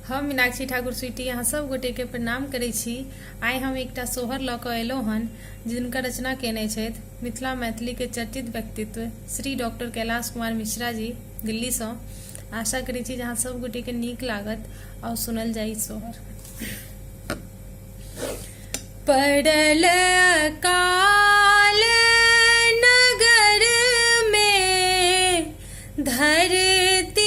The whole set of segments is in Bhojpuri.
हम मीनाक्षी ठाकुर स्वीटी यहाँ सब गोटे के प्रणाम करै छी। आइ हम एकटा सोहर लऽ कऽ एलहुँ हन जिनकर रचना केने छथि मिथिला मैथिली के चर्चित व्यक्तित्व श्री डॉक्टर कैलाश कुमार मिश्रा जी दिल्ली सँ। आशा करै छी जे अहाँ सब गोटे के नीक लागत और सुनल जाई सोहर। पड़ल अकाल नगर में धरती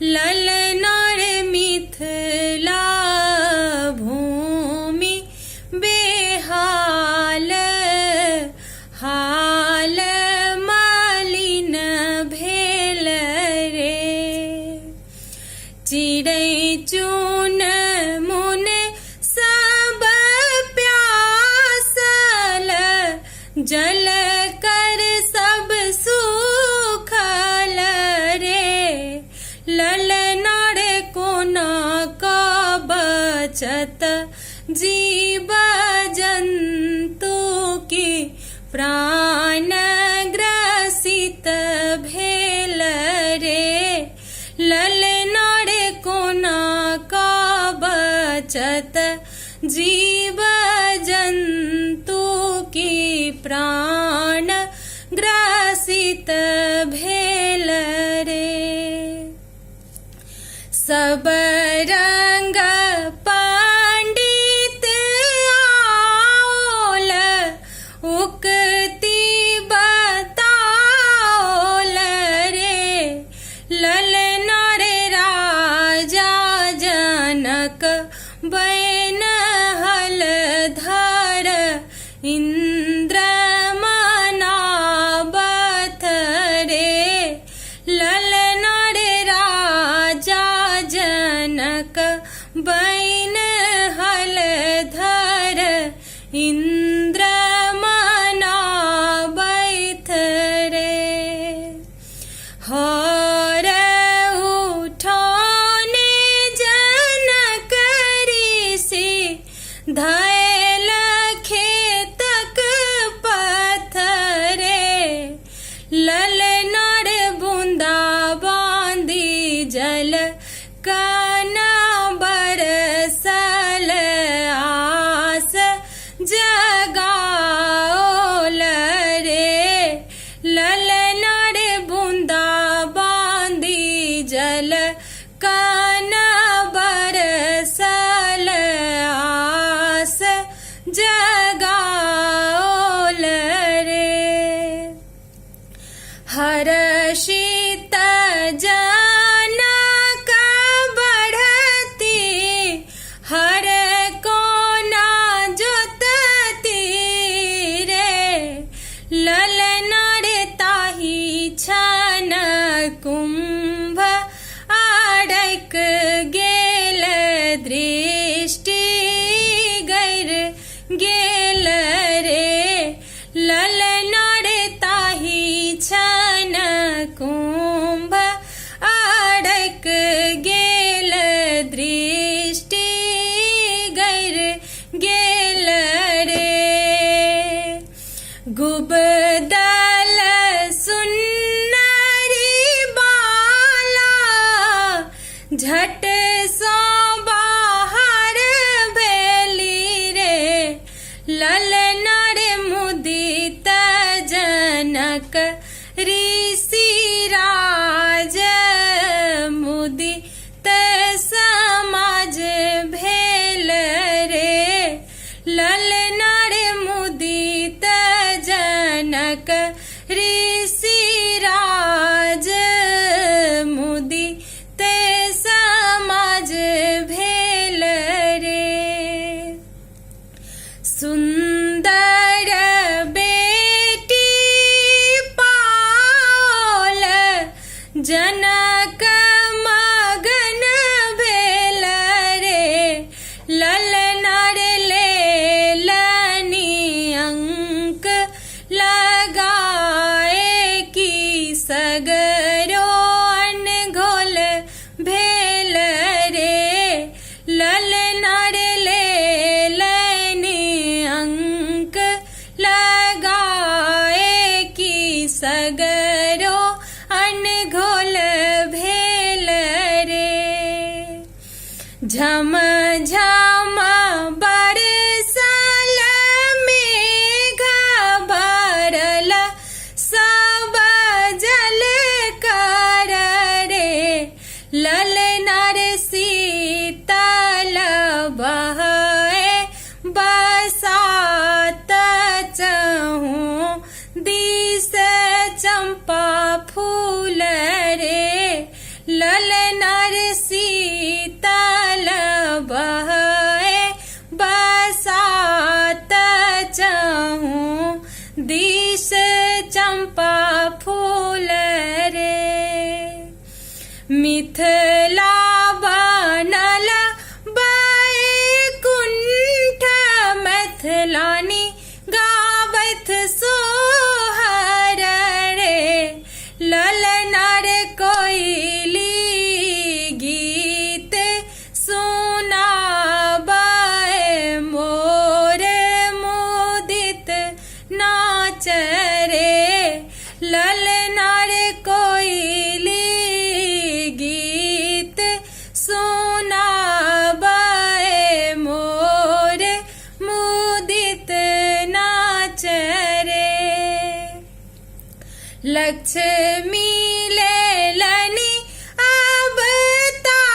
ललनार मिथिला भूमि बेहाल हाल मलिन भेल रे। चिड़ै चुन मुन सब प्यासल जल कर सब सुखल रे। ललनार कोना का बचत जीव जंतु की प्राण ग्रसित भेल रे। ललनार कोना का बचत जीव जंतु की प्राण ग्रसित भेल रे। सब रंग पंडित आओल उक्ति बताओल रे। ललनार राजा जनक बैन हल धर इंद्र मनाबथ रे। ललनार राजा जनक बैन हल धर इंद्र मनाबथ रे। हर उठाने जनक ऋषि धैल खेतक पथ रे। ललनार बूंदा बांदी जल काना बरसल आस जगाओल रे। ललनार बूंदा बांदी जल काना बरसल आस जगाओल रे। हर्षित जनक बढ़ती हर कोना जोतती रे। ललनार ताहि छन कुंभ अड़क गेल दृष्टि गैर गेल रे। ललनार ताहि छन कुंभ अड़क गेल दृष्टि गैर गेल रे। गुबदल सुन्नरी बाला झट सँ बाहर भेली रे। ललनार मुदित जनक ऋषि राज मुदित समाज भेल रे। ललनार मुदित जनक ऋषि राज मुदित समाज भेल रे। सुंदर बेटी पाओल जनक मगन भेल रे। ललनार लेलनि अंक लगाए की सगरो अनघोल भेल रे। ललनार लेलनि अंक लगाए की सगरो अनघोल भेल रे। झम झम बरसल मेघ भरल सब जल कर रे। ललना रे शीतल बहे बसात चहु दिस चंपा फूल रे। ललना रे शीतल बहे बसात चहु दिस चंपा फूल रे। मिथिला बनल बैकुंठ मैथिलानी गावथ सोहर रे। ललना रे कोयली गीत सुनाबे मोर मुदित नाच रे। ललना रे कोयली गीत सुनाबे मोर मुदित नाच रे। लक्ष्मी लेलनी अवतार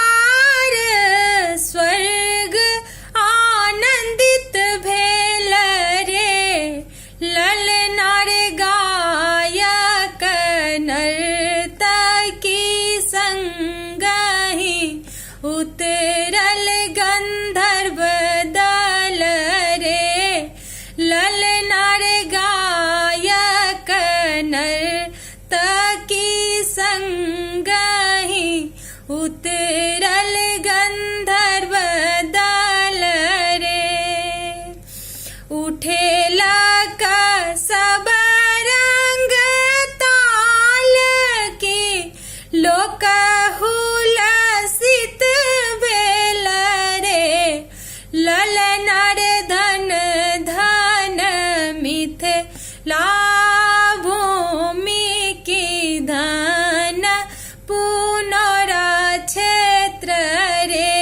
स्वर्ग आनंदित भेल रे। ललना रे गायक नर्तकी संगहि उतरल गंधर्व दल रे। ललना रे गायक नर्तकी संगहि उतरल गंधर्व दल रे। उठेला का सब रंग ताल की लोक हुलसित भेल रे। ललना रे धन धन मिथिला भूमि की धन पुनरा क्षेत्र रे।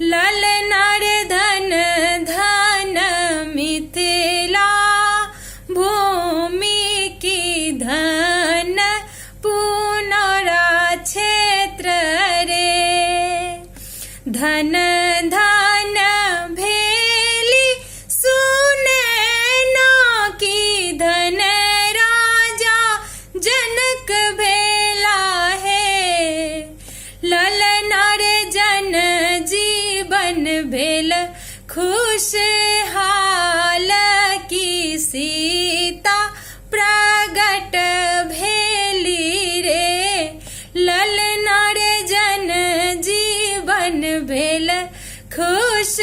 ललना रे धन धन मिथिला भूमि की धन पुनरा क्षेत्र रे। धन धन भेली सुनैना की धन राजा जनक भेला है। ललना रे जन जीवन भेल खुशहाल की सीता प्रगट भेली रे। ललना रे जन जीवन भेल खुश